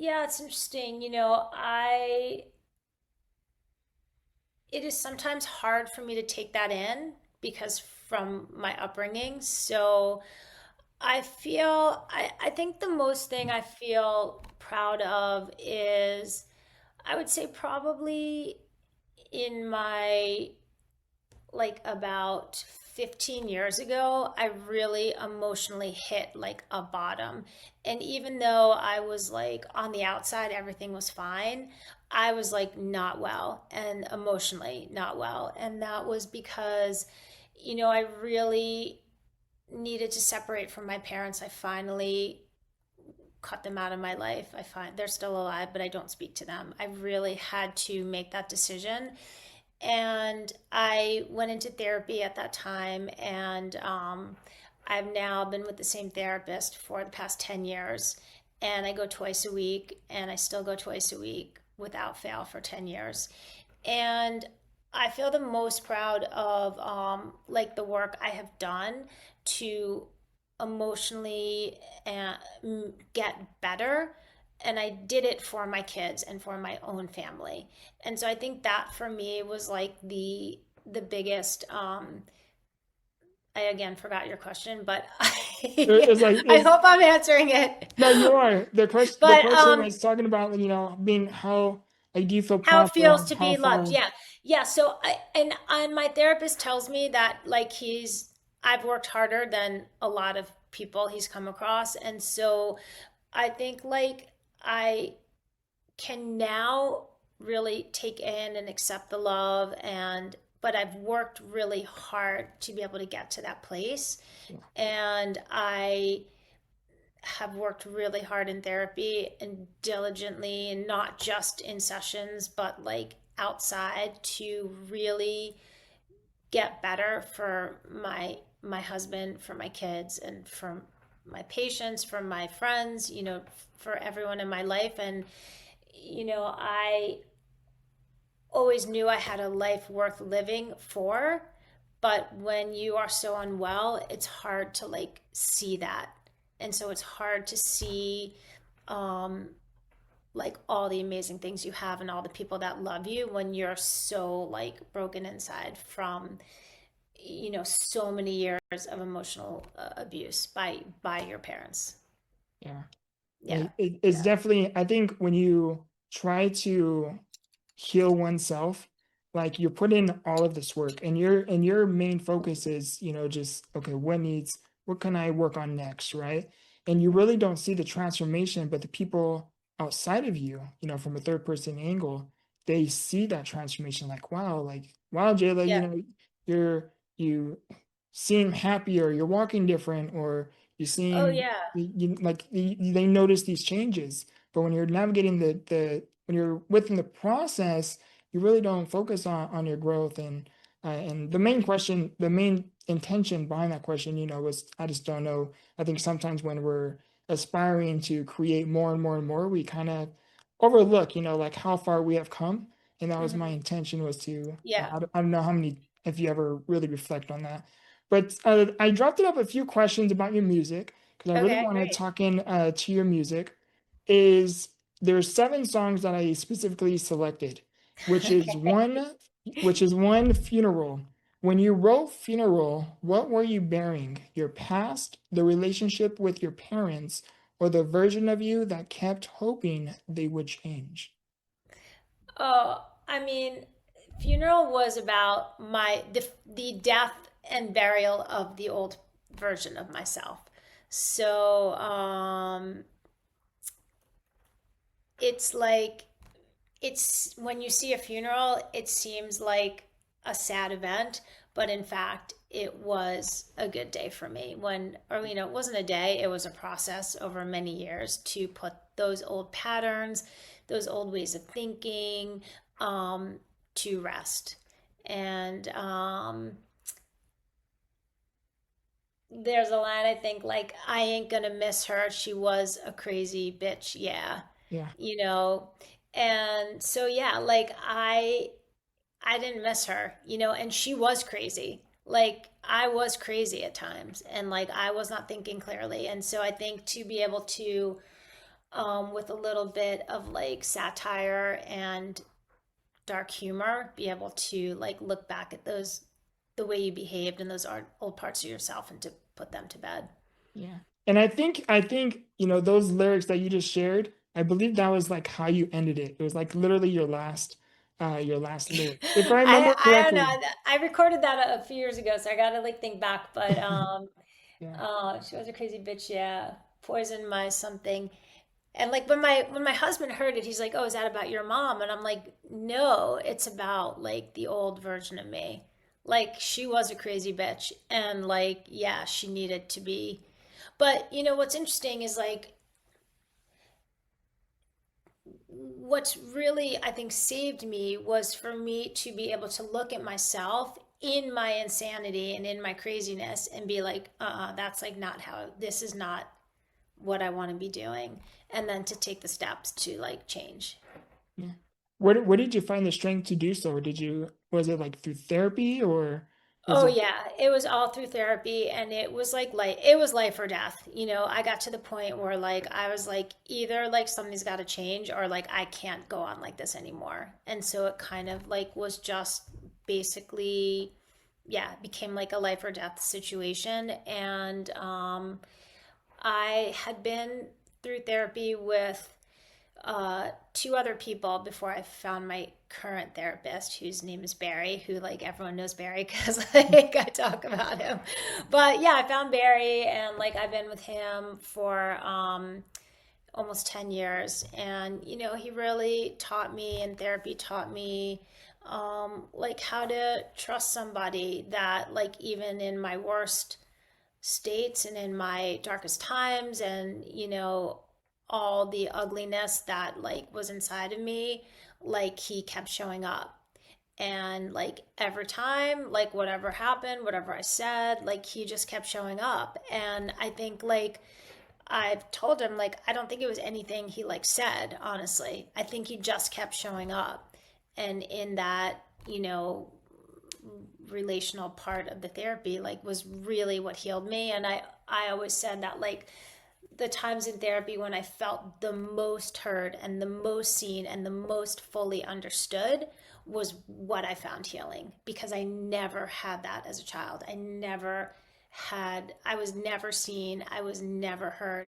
Yeah, it's interesting. It is sometimes hard for me to take that in because from my upbringing. So I think the most thing I feel proud of is, I would say, probably in my, like, about 15 years ago, I really emotionally hit like a bottom. And even though I was like on the outside, everything was fine, I was like not well and emotionally not well. And that was because, I really needed to separate from my parents. I finally cut them out of my life. I find they're still alive, but I don't speak to them. I really had to make that decision. And I went into therapy at that time, and I've now been with the same therapist for the past 10 years. And I go twice a week, and I still go twice a week without fail for 10 years. And I feel the most proud of like the work I have done to emotionally get better. And I did it for my kids and for my own family. And so I think that for me was like the biggest. I again forgot your question, but It's like I it's hope I'm answering it. no, you are. The But question was talking about, being how, like, do you feel how it proud for feels to how be loved. far? Yeah. Yeah. So and my therapist tells me that, like, I've worked harder than a lot of people he's come across. And so I think, like, I can now really take in and accept the love, but I've worked really hard to be able to get to that place. And I have worked really hard in therapy and diligently, and not just in sessions, but like outside, to really get better for my husband, for my kids, and for my patients, for my friends, for everyone in my life. And I always knew I had a life worth living for, but when you are so unwell, it's hard to like see that. And so it's hard to see um like all the amazing things you have and all the people that love you when you're so like broken inside from so many years of emotional abuse by your parents. Yeah. Yeah. It's Yeah. definitely, I think when you try to heal oneself, like, you put in all of this work, and your main focus is, just, okay, what can I work on next, right? And you really don't see the transformation, but the people outside of you, from a third person angle, they see that transformation, like, wow, JeLa, Yeah. you seem happier, you're walking different, or you Oh seem, yeah. they notice these changes. But when you're navigating when you're within the process, you really don't focus on your growth. And the main intention behind that question, was, I just don't know. I think sometimes when we're aspiring to create more and more and more, we kind of overlook, like, how far we have come. And that was my Hmm. intention, was to, Yeah. I don't know how many, if you ever really reflect on that. But I drafted up a few questions about your music, because I really Okay, want to great. talk in to your music. Is There's 7 songs that I specifically selected, which is Okay. one funeral. When you wrote Funeral, what were you bearing? Your past, the relationship with your parents, or the version of you that kept hoping they would change? Oh, I mean, funeral was about the death and burial of the old version of myself. So, it's like, it's when you see a funeral, it seems like a sad event, but in fact, it was a good day for me. Or it wasn't a day, it was a process over many years to put those old patterns, those old ways of thinking, um, to rest. And there's a line, I think, like, I ain't gonna miss her. She was a crazy bitch. Yeah. Yeah. You know, and so, yeah, like, I didn't miss her, and she was crazy. Like, I was crazy at times, and like I was not thinking clearly. And so I think to be able to with a little bit of like satire and dark humor, be able to like look back at those, the way you behaved and those old parts of yourself, and to put them to bed. Yeah. And I think, those lyrics that you just shared, I believe that was like how you ended it. It was like literally your last lyric. If I remember I don't know. correctly. I recorded that a few years ago, so I gotta like think back. But Yeah. she was a crazy bitch. Yeah, poisoned my something. And like when my husband heard it, he's like, "Oh, is that about your mom?" And I'm like, "No, it's about like the old version of me. Like she was a crazy bitch, and like yeah, she needed to be." But what's interesting is like what's really, I think, saved me was for me to be able to look at myself in my insanity and in my craziness and be like, that's like not how, this is not what I want to be doing. And then to take the steps to like change. Yeah. Where did you find the strength to do so? Or was it like through therapy, or was Oh it? yeah, it was all through therapy, and it was like it was life or death. I got to the point where like I was like either like something's got to change, or like I can't go on like this anymore. And so it kind of like was just basically, yeah, it became like a life or death situation. And I had been through therapy with two other people before I found my current therapist, whose name is Barry, who like everyone knows Barry because like I talk about him. But yeah, I found Barry, and like I've been with him for almost 10 years. And he really taught me, and therapy taught me like how to trust somebody, that like even in my worst states and in my darkest times, and all the ugliness that like was inside of me, like he kept showing up. And like every time, like whatever happened, whatever I said, like he just kept showing up. And I think like I've told him, like I don't think it was anything he like said, honestly. I think he just kept showing up. And in that, relational part of the therapy like was really what healed me. And I always said that like the times in therapy when I felt the most heard and the most seen and the most fully understood was what I found healing, because I never had that as a child. I was never seen, I was never heard.